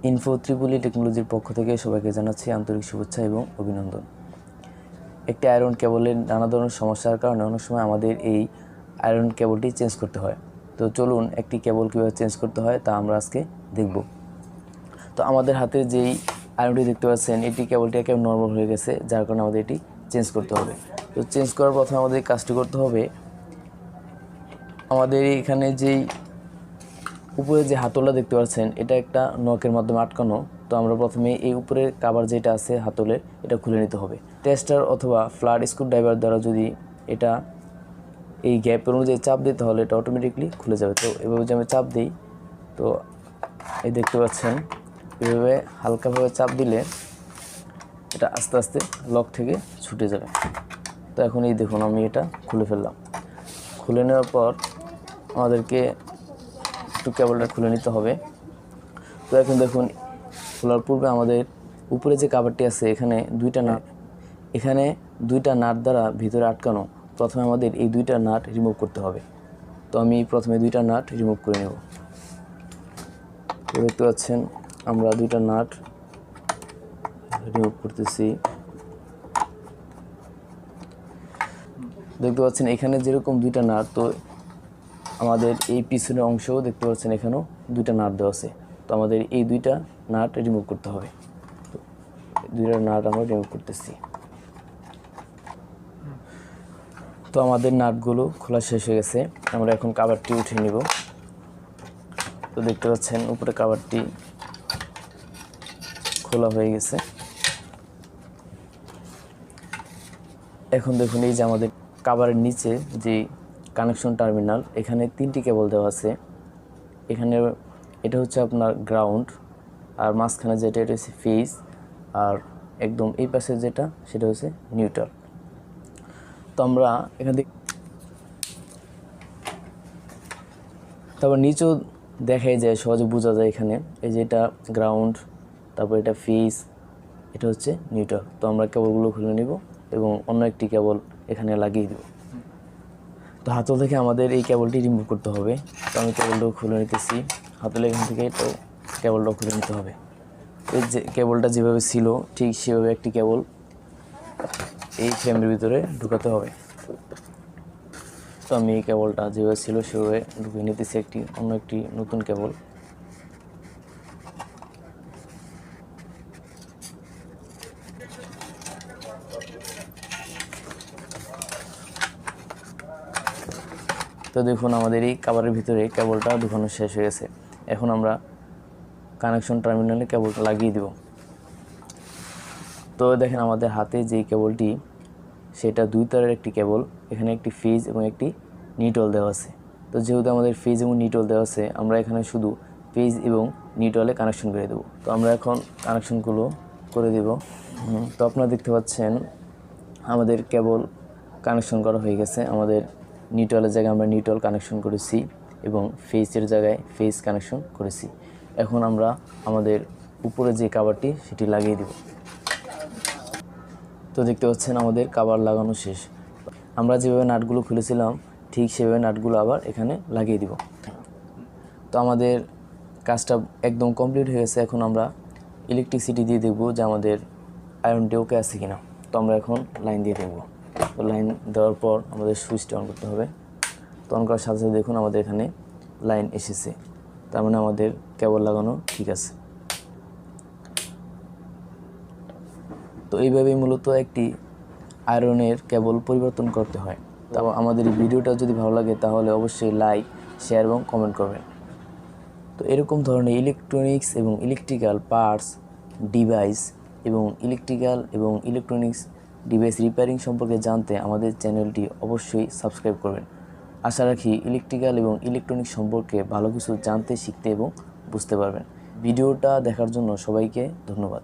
Info ত্রিপুলি টেকনোলজির পক্ষ থেকে সবাইকে জানাচ্ছি আন্তরিক শুভেচ্ছা এবং অভিনন্দন। একটি আয়রন কেবলের নানা ধরনের সমস্যার কারণে অনেক সময় আমাদের এই আয়রন কেবলটি চেঞ্জ করতে হয়। তো চলুন একটি কেবল কীভাবে চেঞ্জ করতে হয় তা আমরা আজকে দেখব। তো আমাদের হাতে যেই আয়রনটি দেখতে পাচ্ছেন, এটি কেবলটি একেবারে নরমাল হয়ে গেছে, যার কারণে আমাদের এটি চেঞ্জ করতে হবে। তো চেঞ্জ করার প্রথমে আমাদের কাজটি করতে হবে, আমাদের এখানে যেই উপরে যে হাতলটা দেখতে পাচ্ছেন, এটা একটা নখের মাধ্যমে আটকানো। তো আমরা প্রথমে এই উপরের কাভার যেটা আছে হাতলের, এটা খুলে নিতে হবে। টেস্টার অথবা ফ্ল্যাট স্ক্রু ড্রাইভার দ্বারা যদি এটা এই গ্যাপের অনুযায়ী চাপ দিতে হলে এটা অটোমেটিকলি খুলে যাবে। তো এভাবে যদি আমি চাপ দিই, তো এই দেখতে পাচ্ছেন এভাবে হালকাভাবে চাপ দিলে এটা আস্তে আস্তে লক থেকে ছুটে যাবে। তো এখন এই দেখুন আমি এটা খুলে ফেললাম। খুলে নেওয়ার পর আমাদেরকে একটু কেবলটা খুলে নিতে হবে। তো এখন দেখুন খোলার পূর্বে আমাদের উপরে যে কাভারটি আছে এখানে দুইটা নাট দ্বারা ভিতরে আটকানো। প্রথমে আমাদের এই দুইটা নাট রিমুভ করতে হবে। তো আমি প্রথমে দুইটা নাট রিমুভ করে নেব। দেখতে পাচ্ছেন আমরা দুইটা নাট রিমুভ করতেছি। দেখতে পাচ্ছেন এখানে যেরকম দুইটা নাট, তো আমাদের এই পিছনের অংশও দেখতে পাচ্ছেন এখানেও দুইটা নাট দেওয়া আছে। তো আমাদের এই দুইটা নাট রিমুভ করতে হবে। তো দুইটা নাট আমরা রিমুভ করতেছি। তো আমাদের নাটগুলো খোলা শেষ হয়ে গেছে। আমরা এখন কাভারটি উঠিয়ে নিব। তো দেখতে পাচ্ছেন উপরে কাভারটি খোলা হয়ে গেছে। এখন দেখুন এই যে আমাদের কাভারের নিচে যে কানেকশন টার্মিনাল, এখানে 3টি কেবল দেওয়া আছে। এখানে এটা হচ্ছে আপনার গ্রাউন্ড, আর মাঝখানে যেটা এটা হচ্ছে ফেজ, আর একদম এই পাশে যেটা সেটা হচ্ছে নিউট্রাল। তো আমরা এখান থেকে তারপর নিচেও দেখাই যায়, সহজে বোঝা যায়। এখানে এই যে এটা গ্রাউন্ড, তারপর এটা ফেজ, এটা হচ্ছে নিউট্রাল। তো আমরা কেবলগুলো খুলে নিব এবং অন্য একটি কেবল এখানে লাগিয়ে দেব। তো হাতল থেকে আমাদের এই কেবলটি রিমুভ করতে হবে। তো আমি কেবলটাও খুলে নিতেছি। হাতলে এখান থেকে তো কেবলটাও খুলে নিতে হবে। এই যে কেবলটা যেভাবে ছিল ঠিক সেভাবে একটি কেবল এই ফ্রেমের ভিতরে ঢুকাতে হবে। তো আমি এই কেবলটা যেভাবে ছিল সেভাবে ঢুকিয়ে নিতেছি অন্য একটি নতুন কেবল। তো দেখুন আমাদের এই কাভারের ভিতরে কেবলটা ঢুকানো শেষ হয়ে গেছে। এখন আমরা কানেকশন টার্মিনালে কেবলটা লাগিয়ে দেব। তো দেখেন আমাদের হাতে যেই কেবলটি, সেটা 2 তারের একটি কেবল। এখানে একটি ফেজ এবং একটি নিউট্রাল দেওয়া আছে। তো যেহেতু আমাদের ফেজ এবং নিউট্রাল দেওয়া আছে, আমরা এখানে শুধু ফেজ এবং নিউট্রালে কানেকশন করে দেব। তো আমরা এখন কানেকশনগুলো করে দেব। তো আপনারা দেখতে পাচ্ছেন আমাদের কেবল কানেকশন করা হয়ে গেছে। আমাদের নিউট্রালের জায়গায় আমরা নিউট্রাল কানেকশন করেছি এবং ফেজের জায়গায় ফেজ কানেকশন করেছি। এখন আমরা আমাদের উপরে যে কাভারটি সেটি লাগিয়ে দেব। তো দেখতে পাচ্ছেন আমাদের কাভার লাগানো শেষ। আমরা যেভাবে নাটগুলো খুলেছিলাম ঠিক সেভাবে নাটগুলো আবার এখানে লাগিয়ে দিব। তো আমাদের কাজটা একদম কমপ্লিট হয়ে গেছে। এখন আমরা ইলেকট্রিসিটি দিয়ে দেখব যে আমাদের আয়রনটি ওকে আছে কিনা। তো আমরা এখন লাইন দিয়ে দেখব। তো লাইন দেওয়ার পর আমাদের সুইচটা অন করতে হবে। তো অন করার সাথে সাথে দেখুন আমাদের এখানে লাইন এসেছে, তার মানে আমাদের কেবল লাগানো ঠিক আছে। তো এইভাবেই মূলত একটি আয়রনের কেবল পরিবর্তন করতে হয়। তো আমাদের এই ভিডিওটা যদি ভালো লাগে তাহলে অবশ্যই লাইক, শেয়ার এবং কমেন্ট করবেন। তো এরকম ধরনের ইলেকট্রনিক্স এবং ইলেকট্রিক্যাল পার্টস, ডিভাইস এবং ইলেকট্রনিক্স ডিভাইস রিপেয়ারিং সম্পর্কে জানতে আমাদের চ্যানেলটি অবশ্যই সাবস্ক্রাইব করবেন। আশা রাখি ইলেকট্রিক্যাল এবং ইলেকট্রনিক্স সম্পর্কে ভালো কিছু জানতে, শিখতে এবং বুঝতে পারবেন। ভিডিওটা দেখার জন্য সবাইকে ধন্যবাদ।